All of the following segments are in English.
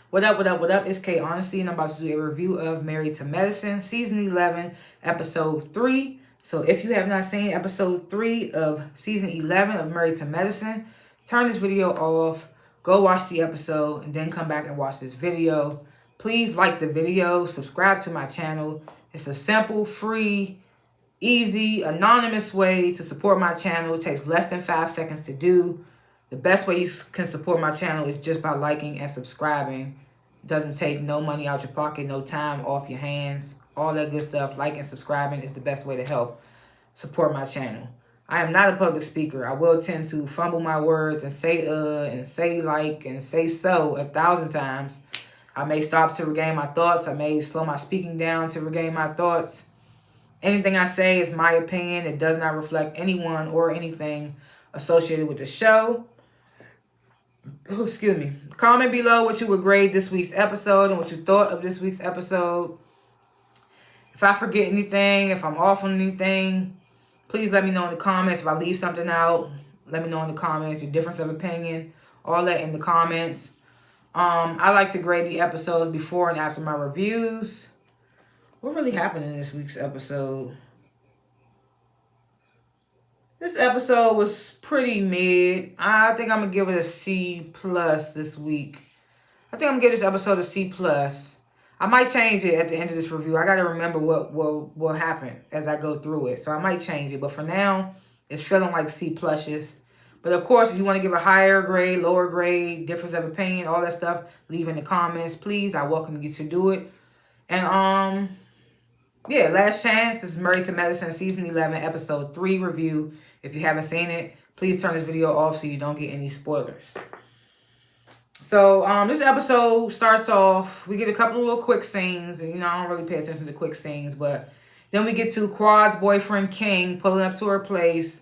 What up, what up, what up? It's K.Honesty, and I'm about to do a review of Married to Medicine, Season 11, Episode 3. So if you have not seen Episode 3 of Season 11 of Married to Medicine, turn this video off, go watch the episode, and then come back and watch this video. Please like the video, subscribe to my channel. It's a simple, free, easy, anonymous way to support my channel. It takes less than 5 seconds to do. The best way you can support my channel is just by liking and subscribing. It doesn't take no money out your pocket, no time off your hands, all that good stuff. Liking and subscribing is the best way to help support my channel. I am not a public speaker. I will tend to fumble my words and say like and say so 1,000 times. I may stop to regain my thoughts. I may slow my speaking down to regain my thoughts. Anything I say is my opinion. It does not reflect anyone or anything associated with the show. Oh, excuse me. Comment below what you would grade this week's episode and what you thought of this week's episode. If I forget anything, if I'm off on anything, please let me know in the comments. If I leave something out, let me know in the comments. Your difference of opinion, all that in the comments. I like to grade the episodes before and after my reviews. What really happened in this week's episode? This episode was pretty mid. I think I'm going to give it a C+ this week. I think I'm going to give this episode a C+. I might change it at the end of this review. I got to remember what happened as I go through it. So I might change it. But for now, it's feeling like C+. But of course, if you want to give a higher grade, lower grade, difference of opinion, all that stuff, leave in the comments, please. I welcome you to do it. And, yeah, last chance. This is Married to Medicine, Season 11, Episode 3 review. If you haven't seen it, please turn this video off so you don't get any spoilers. So, this episode starts off, we get a couple of little quick scenes. And, I don't really pay attention to quick scenes. But then we get to Quad's boyfriend, King, pulling up to her place.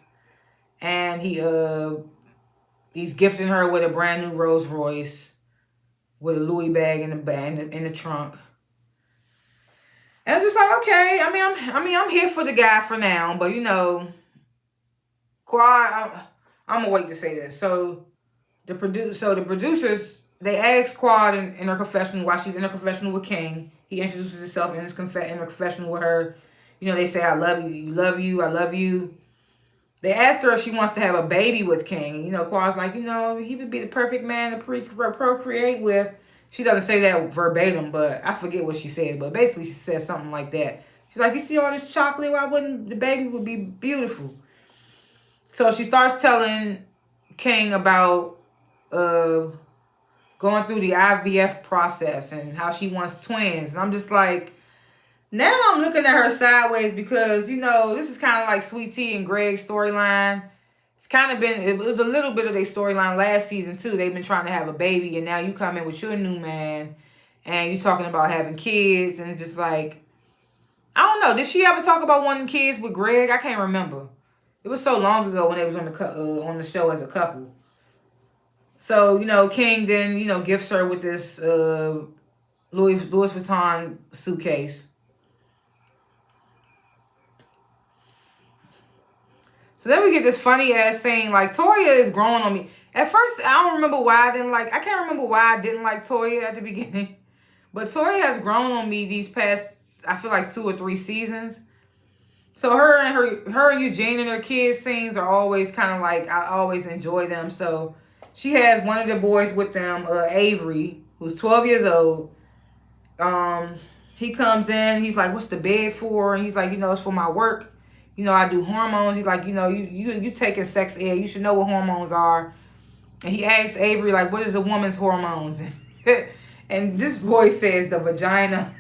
And he's gifting her with a brand new Rolls Royce with a Louis bag in the trunk. And it's just like, okay, I'm here for the guy for now, but Quad, I'm gonna wait to say this. So the producers, they asked Quad in her confessional while she's in her confessional with King. He introduces himself in her confessional with her. They say, I love you, I love you. They ask her if she wants to have a baby with King. Quad's like, he would be the perfect man to procreate with. She doesn't say that verbatim, but I forget what she said. But basically, she says something like that. She's like, you see all this chocolate? Why wouldn't the baby would be beautiful? So she starts telling King about going through the IVF process and how she wants twins. And I'm just like, now I'm looking at her sideways because, this is kind of like Sweet Tea and Greg's storyline. It's kind of been, it was a little bit of their storyline last season too. They've been trying to have a baby and now you come in with your new man and you talking about having kids and it's just like, I don't know. Did she ever talk about wanting kids with Greg? I can't remember. It was so long ago when they was on the show as a couple. So, King then, gifts her with this Louis Vuitton suitcase. So then we get this funny ass scene, like Toya is growing on me. At first, I can't remember why I didn't like Toya at the beginning. But Toya has grown on me these past, I feel like 2 or 3 seasons. So her and Eugene and her kids scenes are always kind of like, I always enjoy them. So she has one of the boys with them, Avery, who's 12 years old. He comes in, he's like, what's the bed for? And he's like, it's for my work. I do hormones. He's like, you taking sex ed. You should know what hormones are. And he asks Avery, like, what is a woman's hormones? And this boy says the vagina.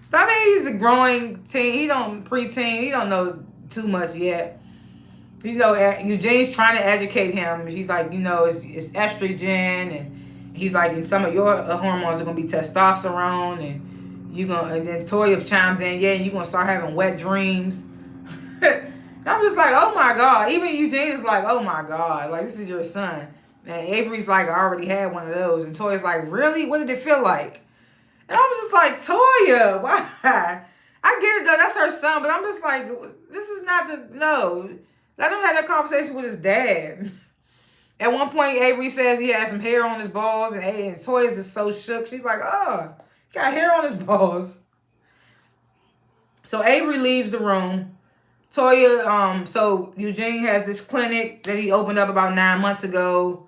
But he's a growing teen. Preteen. He don't know too much yet. Eugene's trying to educate him. He's like, it's estrogen. And he's like, and some of your hormones are going to be testosterone. And then Toya chimes in, yeah, you're going to start having wet dreams. I'm just like, oh my God. Even Eugene is like, oh my God. Like, this is your son. And Avery's like, I already had one of those. And Toya's like, really? What did it feel like? And I was just like, Toya, why? I get it though, that's her son. But I'm just like, this is not no. Let him have that conversation with his dad. At one point, Avery says he has some hair on his balls, and Toya's just so shook. She's like, oh, he got hair on his balls. So Avery leaves the room. Toya, so Eugene has this clinic that he opened up about 9 months ago,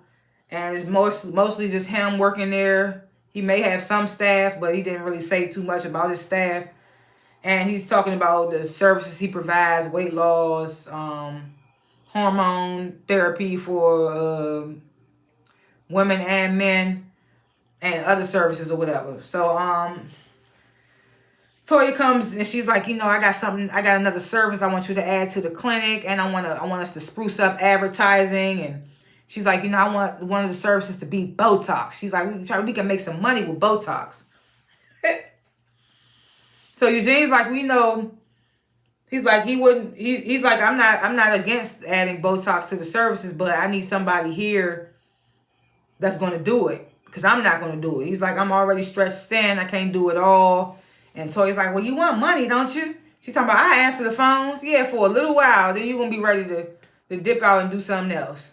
and it's mostly just him working there. He may have some staff, but he didn't really say too much about his staff. And he's talking about the services he provides, weight loss, hormone therapy for women and men, and other services or whatever. So Toya comes and she's like, I got another service I want you to add to the clinic, and I want us to spruce up advertising. And she's like, I want one of the services to be Botox. She's like, we can make some money with Botox. So Eugene's like, he's like, he's like, I'm not against adding Botox to the services, but I need somebody here that's going to do it, because I'm not going to do it. He's like, I'm already stretched thin. I can't do it all. And Toya's like, well, you want money, don't you? She's talking about, I answer the phones. Yeah, for a little while. Then you're going to be ready to dip out and do something else.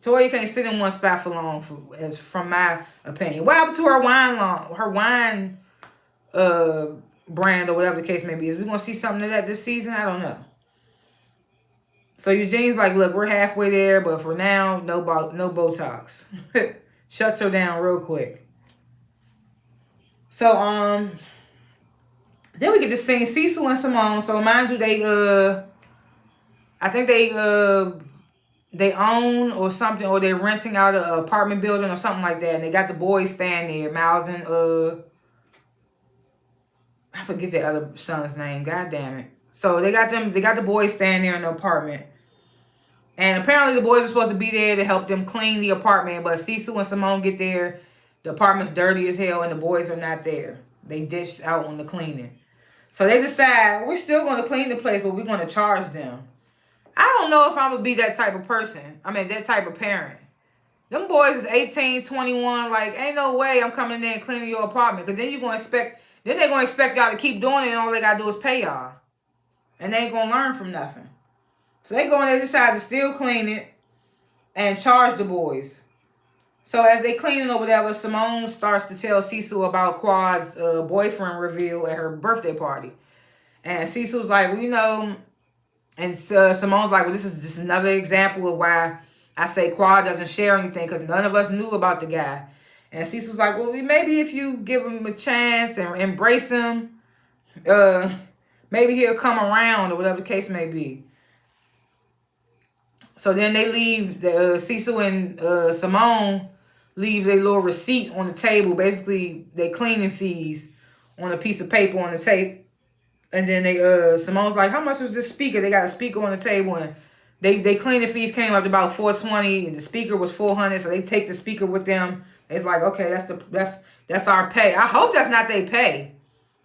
Toya can't sit in one spot for long, from my opinion. What happened to her wine brand or whatever the case may be? Is we going to see something of that this season? I don't know. So Eugene's like, look, we're halfway there, but for now, no Botox. Shuts her down real quick. So, then we get to see Cecil and Simone. So mind you, I think they own or something, or they're renting out an apartment building or something like that. And they got the boys staying there, Miles and I forget the other son's name. God damn it. So they got the boys staying there in the apartment. And apparently the boys are supposed to be there to help them clean the apartment. But Cecil and Simone get there. The apartment's dirty as hell and the boys are not there. They dished out on the cleaning. So they decide, we're still going to clean the place, but we're going to charge them. I don't know if I'm going to be that type of person. I mean, that type of parent. Them boys is 18, 21. Like, ain't no way I'm coming in there and cleaning your apartment. Because then they're going to expect y'all to keep doing it, and all they got to do is pay y'all. And they ain't going to learn from nothing. So they go in there, decide to still clean it and charge the boys. So as they cleaning or whatever, Simone starts to tell Cecil about Quad's boyfriend reveal at her birthday party. And Cecil's like, well, and Simone's like, well, this is just another example of why I say Quad doesn't share anything, because none of us knew about the guy. And Cecil's like, well, maybe if you give him a chance and embrace him, maybe he'll come around or whatever the case may be. So then they leave, Cecil and Simone leave their little receipt on the table, basically their cleaning fees on a piece of paper on the table. And then Simone's like, how much was this speaker? They got a speaker on the table, and they cleaning fees came up to about $420, and the speaker was $400, so they take the speaker with them. It's like, okay, that's our pay. I hope that's not their pay.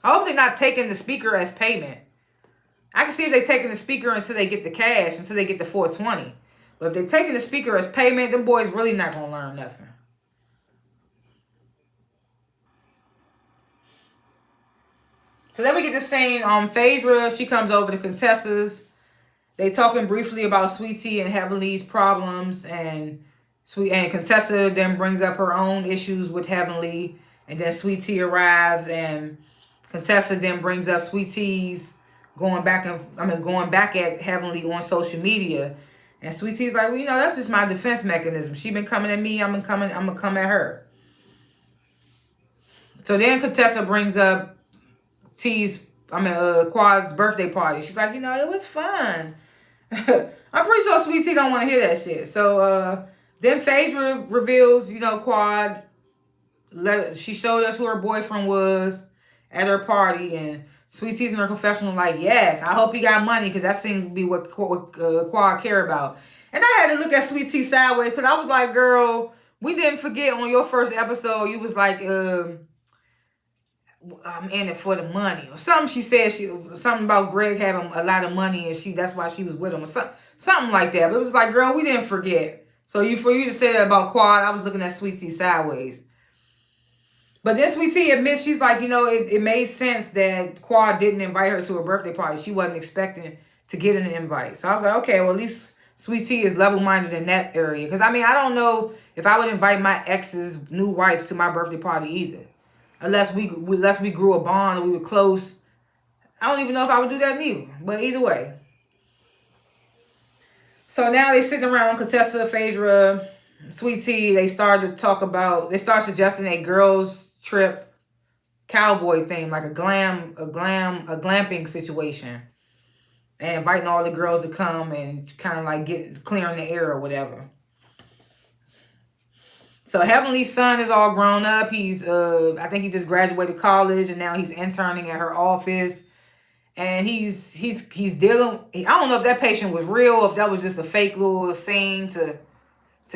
I hope they're not taking the speaker as payment. I can see if they're taking the speaker until they get the cash, until they get the $420. But if they're taking the speaker as payment, them boys really not going to learn nothing. So then we get the scene, Phaedra, she comes over to Contessa's. They talking briefly about Sweetie and Heavenly's problems, and Contessa then brings up her own issues with Heavenly, and then Sweetie arrives, and Contessa then brings up Sweetie's going back at Heavenly on social media. And Sweetie's like, well, that's just my defense mechanism. She been coming at me, I'm gonna come at her. So then Contessa brings up Quad's birthday party. She's like, it was fun. I'm pretty sure Sweet Tea don't want to hear that shit. So then Phaedra reveals, Quad. She showed us who her boyfriend was at her party, and Sweet Tea's in her confessional like, yes, I hope he got money, because that seems to be what Quad care about. And I had to look at Sweet Tea sideways, because I was like, girl, we didn't forget on your first episode, you was like, I'm in it for the money, or something. She said something about Greg having a lot of money, and that's why she was with him, or something like that. But it was like, girl, we didn't forget. So for you to say that about Quad, I was looking at Sweet Tea sideways. But then Sweet Tea admits, she's like, it made sense that Quad didn't invite her to her birthday party. She wasn't expecting to get an invite. So I was like, okay, well, at least Sweet Tea is level-minded in that area. Because, I mean, I don't know if I would invite my ex's new wife to my birthday party either. Unless we grew a bond or we were close. I don't even know if I would do that neither. But either way. So now they sitting around, Contessa, Phaedra, Sweet Tea. They start suggesting a girls' trip cowboy theme, like a glamping situation. And inviting all the girls to come and kind of like clearing the air or whatever. So Heavenly's son is all grown up. I think he just graduated college and now he's interning at her office. And he's dealing. I don't know if that patient was real, or if that was just a fake little scene to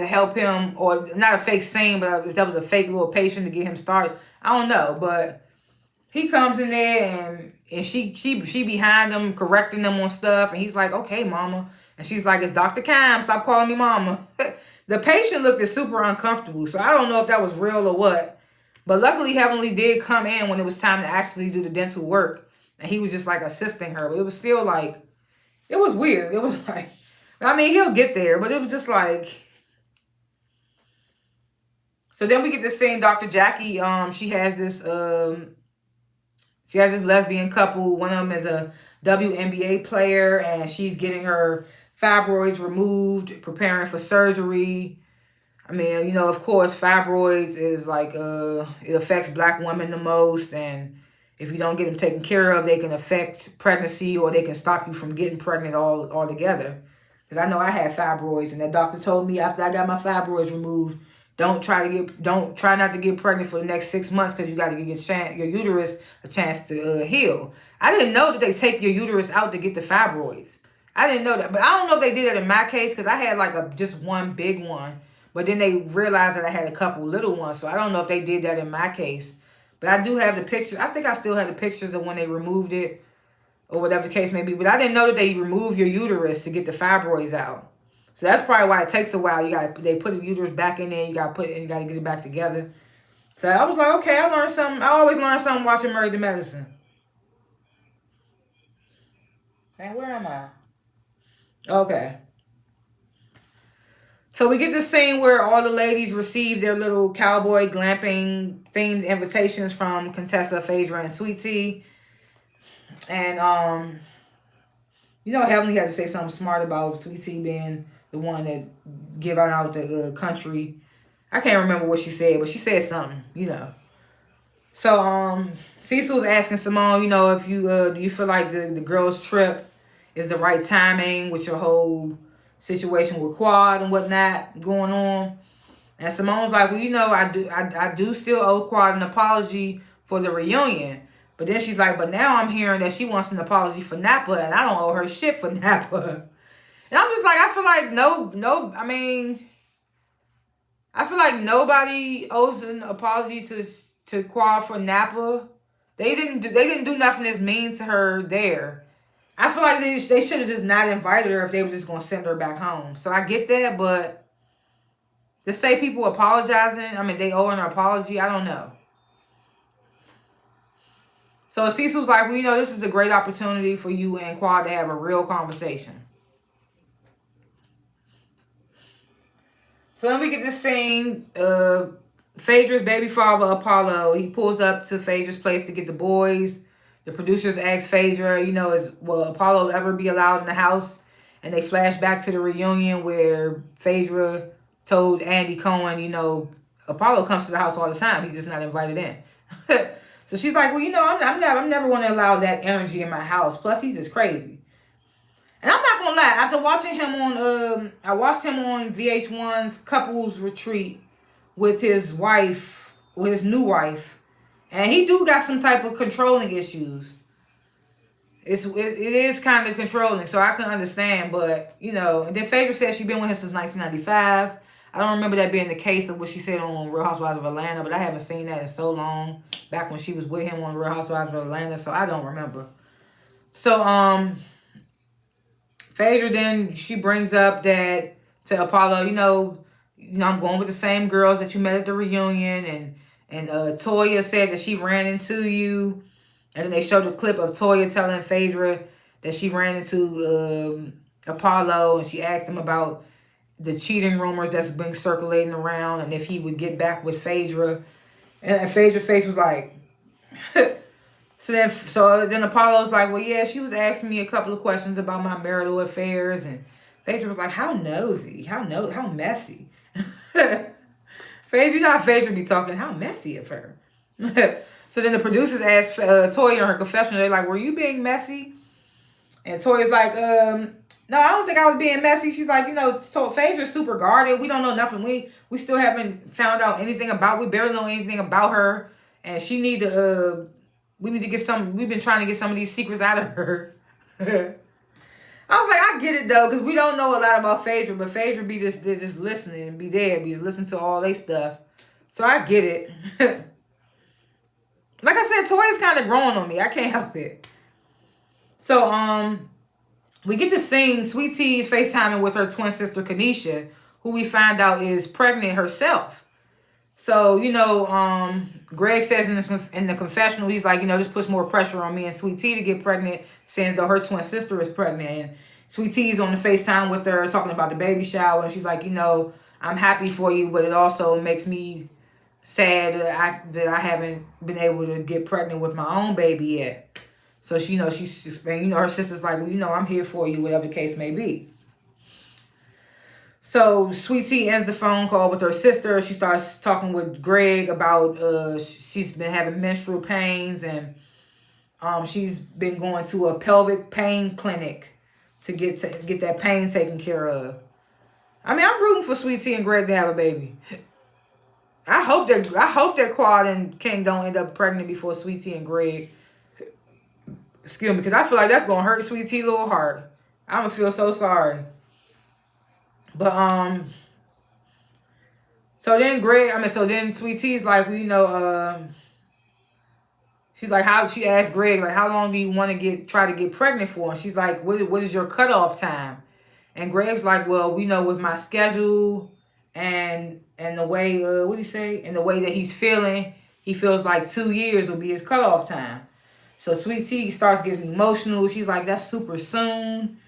help him, or not a fake scene, but if that was a fake little patient to get him started. I don't know, but he comes in there and she behind him correcting him on stuff, and he's like, "Okay, mama," and she's like, "It's Dr. Kime. Stop calling me mama." The patient looked super uncomfortable, so I don't know if that was real or what. But luckily, Heavenly did come in when it was time to actually do the dental work, and he was just like assisting her. But it was still like, it was weird. It was like, I mean, he'll get there, but it was just like. So then we get to seeing Dr. Jackie. She has this lesbian couple. One of them is a WNBA player, and she's getting her fibroids removed, preparing for surgery. I mean, of course, fibroids is like, it affects black women the most, and if you don't get them taken care of, they can affect pregnancy, or they can stop you from getting pregnant altogether. Because I know I had fibroids, and that doctor told me after I got my fibroids removed, don't try not to get pregnant for the next 6 months, because you got to give your uterus a chance to heal. I didn't know that they take your uterus out to get the fibroids. I didn't know that. But I don't know if they did that in my case, because I had like just one big one. But then they realized that I had a couple little ones. So I don't know if they did that in my case. But I do have the pictures. I think I still have the pictures of when they removed it, or whatever the case may be. But I didn't know that they remove your uterus to get the fibroids out. So that's probably why it takes a while. They put the uterus back in there. You got to get it back together. So I was like, okay, I learned something. I always learn something watching Married to Medicine. And where am I? Okay. So we get the scene where all the ladies receive their little cowboy glamping themed invitations from Contessa, Phaedra, and Sweet Tea. And Heavenly had to say something smart about Sweet Tea being the one that give out the country. I can't remember what she said, but she said something, So Cecil's asking Simone, if do you feel like the girls' trip is the right timing with your whole situation with Quad and whatnot going on. And Simone's like, well, I do still owe Quad an apology for the reunion. But then she's like, but now I'm hearing that she wants an apology for Napa, and I don't owe her shit for Napa. And I'm just like, I feel like I feel like nobody owes an apology to Quad for Napa. They didn't do nothing that's mean to her there. I feel like they should have just not invited her if they were just going to send her back home. So I get that, but to say people apologizing, they owe her an apology, I don't know. So Cecil's like, well, this is a great opportunity for you and Quad to have a real conversation. So then we get this scene, Phaedra's baby father, Apollo, he pulls up to Phaedra's place to get the boys. The producers ask Phaedra, will Apollo ever be allowed in the house? And they flash back to the reunion where Phaedra told Andy Cohen, Apollo comes to the house all the time. He's just not invited in. So she's like, well, I'm never going to allow that energy in my house. Plus, he's just crazy. And I'm not going to lie. After watching him I watched him on VH1's Couples Retreat with his new wife. And he do got some type of controlling issues. It is kind of controlling, so I can understand. But, and then Phaedra said she's been with him since 1995. I don't remember that being the case of what she said on Real Housewives of Atlanta, but I haven't seen that in so long, back when she was with him on Real Housewives of Atlanta, so I don't remember. So, Phaedra then, she brings up that to Apollo, I'm going with the same girls that you met at the reunion, and Toya said that she ran into you. And then they showed a clip of Toya telling Phaedra that she ran into Apollo, and she asked him about the cheating rumors that's been circulating around, and if he would get back with Phaedra. And Phaedra's face was like, so then Apollo's like, well, yeah, she was asking me a couple of questions about my marital affairs, and Phaedra was like, how nosy, how messy. Phaedra, you know how Phaedra be talking, how messy of her. So then the producers asked Toya in her confessional, they're like, were you being messy? And Toya's like, no, I don't think I was being messy. She's like, so Phaedra's super guarded. We don't know nothing. We still haven't found out anything we barely know anything about her. And we need to get we've been trying to get some of these secrets out of her. I was like, I get it though, because we don't know a lot about Phaedra, but Phaedra be just listening and be listening to all they stuff. So I get it. Like I said, Toya's kind of growing on me. I can't help it. So, we get to see Sweet Tea's FaceTiming with her twin sister, Kanisha, who we find out is pregnant herself. So, Greg says in the confessional, he's like, this puts more pressure on me and Sweet Tea to get pregnant, saying that her twin sister is pregnant. And Sweet Tea's on the FaceTime with her, talking about the baby shower. And she's like, I'm happy for you, but it also makes me sad that I haven't been able to get pregnant with my own baby yet. So her sister's like, well, I'm here for you, whatever the case may be. So Sweet Tea ends the phone call with her sister. She starts talking with Greg about she's been having menstrual pains, and she's been going to a pelvic pain clinic to get that pain taken care of. I mean, I'm rooting for Sweet Tea and Greg to have a baby. I hope that Quad and King don't end up pregnant before Sweet Tea and Greg. Excuse me, because I feel like that's gonna hurt Sweet Tea's little heart. I'm gonna feel so sorry. But so then Sweet Tea's like, she's like, she asked Greg, like, how long do you want to try to get pregnant for? And she's like, what is your cutoff time? And Greg's like, well, with my schedule and the way what do you say? And the way that he's feeling, he feels like 2 years will be his cutoff time. So Sweet Tea starts getting emotional. She's like, that's super soon.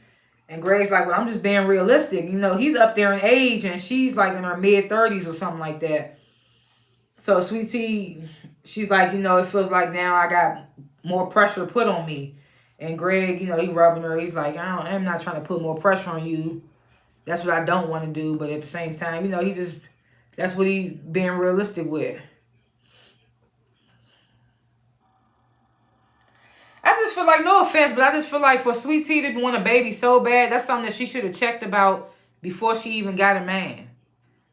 And Greg's like, well, I'm just being realistic. He's up there in age, and she's like in her mid-30s or something like that. So Sweet Tea, she's like, it feels like now I got more pressure put on me. And Greg, he rubbing her. He's like, I'm not trying to put more pressure on you. That's what I don't want to do. But at the same time, that's what he being realistic with. I just feel like, no offense, but I just feel like for Sweet Tea to want a baby so bad, that's something that she should have checked about before she even got a man.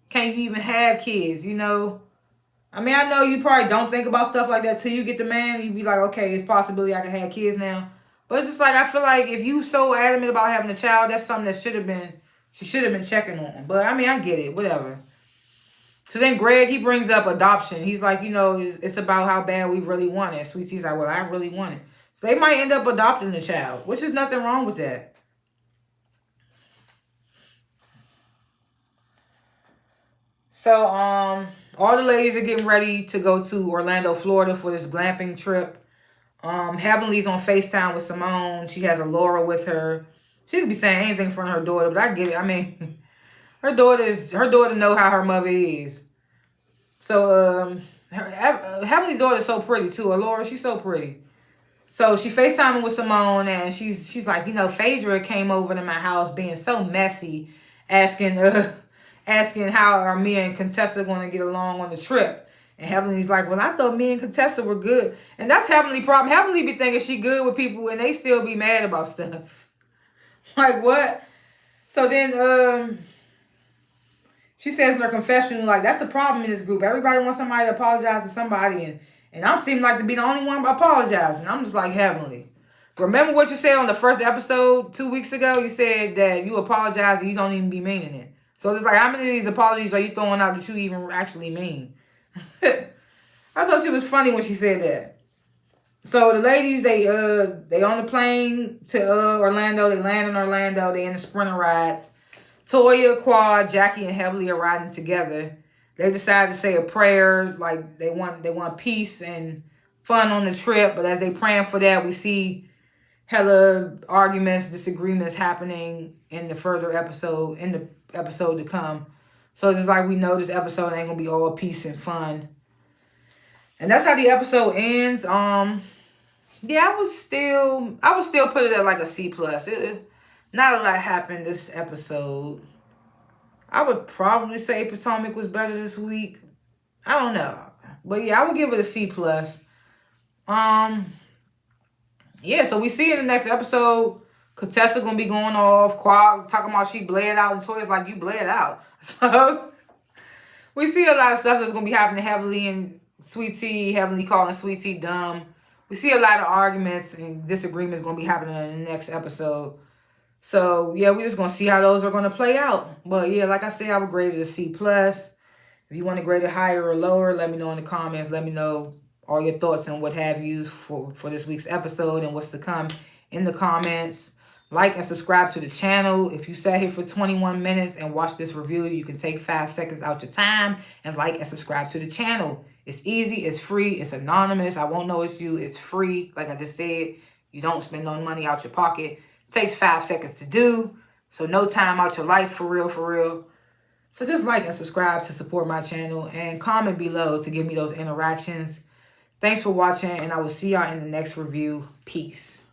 Can't you even have kids, I mean, I know you probably don't think about stuff like that till you get the man. You be like, okay, it's possibility I can have kids now. But it's just like, I feel like if you so adamant about having a child, that's something that she should have been checking on. But I mean, I get it, whatever. So then Greg, he brings up adoption. He's like, it's about how bad we really want it. Sweet Tea's like, well, I really want it. So they might end up adopting the child, which is nothing wrong with that. So, all the ladies are getting ready to go to Orlando, Florida for this glamping trip. Heavenly's on FaceTime with Simone. She has Laura with her. She doesn't be saying anything in front of her daughter, but I get it. I mean, her daughter know how her mother is. So, Heavenly's daughter is so pretty too. Laura, she's so pretty. So she FaceTiming with Simone, and she's like, Phaedra came over to my house being so messy, asking how are me and Contessa going to get along on the trip. And Heavenly's like, well, I thought me and Contessa were good. And that's Heavenly's problem. Heavenly be thinking she good with people, and they still be mad about stuff. Like, what? So then she says in her confession, like, that's the problem in this group. Everybody wants somebody to apologize to somebody, and I seem like to be the only one apologizing. I'm just like, Heavenly. Remember what you said on the first episode 2 weeks ago? You said that you apologize and you don't even be meaning it. So it's like, how many of these apologies are you throwing out that you even actually mean? I thought she was funny when she said that. So the ladies, they on the plane to Orlando. They land in Orlando. They in the sprinter rides. Toya, Quad, Jackie, and Heavenly are riding together. They decided to say a prayer, like they want peace and fun on the trip. But as they praying for that, we see hella arguments, disagreements happening in the episode to come. So just like we know, this episode ain't gonna be all peace and fun. And that's how the episode ends. Yeah, I would still put it at like a C plus. Not a lot happened this episode. I would probably say Potomac was better this week. I don't know, but yeah, I would give it a C plus. Yeah. So we see in the next episode, Contessa gonna be going off. Quag talking about she bled out, and Toya's like, you bled out. So we see a lot of stuff that's gonna be happening heavily in Sweet Tea, heavily calling Sweet Tea dumb. We see a lot of arguments and disagreements gonna be happening in the next episode. So yeah, we're just gonna see how those are gonna play out. But yeah, like I said, I would grade it a C plus. If you want to grade it higher or lower, let me know in the comments. Let me know all your thoughts and what have yous for this week's episode and what's to come in the comments. Like and subscribe to the channel. If you sat here for 21 minutes and watched this review, you can take 5 seconds out your time and like and subscribe to the channel. It's easy, it's free, it's anonymous. I won't know it's you. It's free. Like I just said, you don't spend no money out your pocket. It takes 5 seconds to do. So no time out your life, for real, for real. So just like and subscribe to support my channel and comment below to give me those interactions. Thanks for watching, and I will see y'all in the next review. Peace.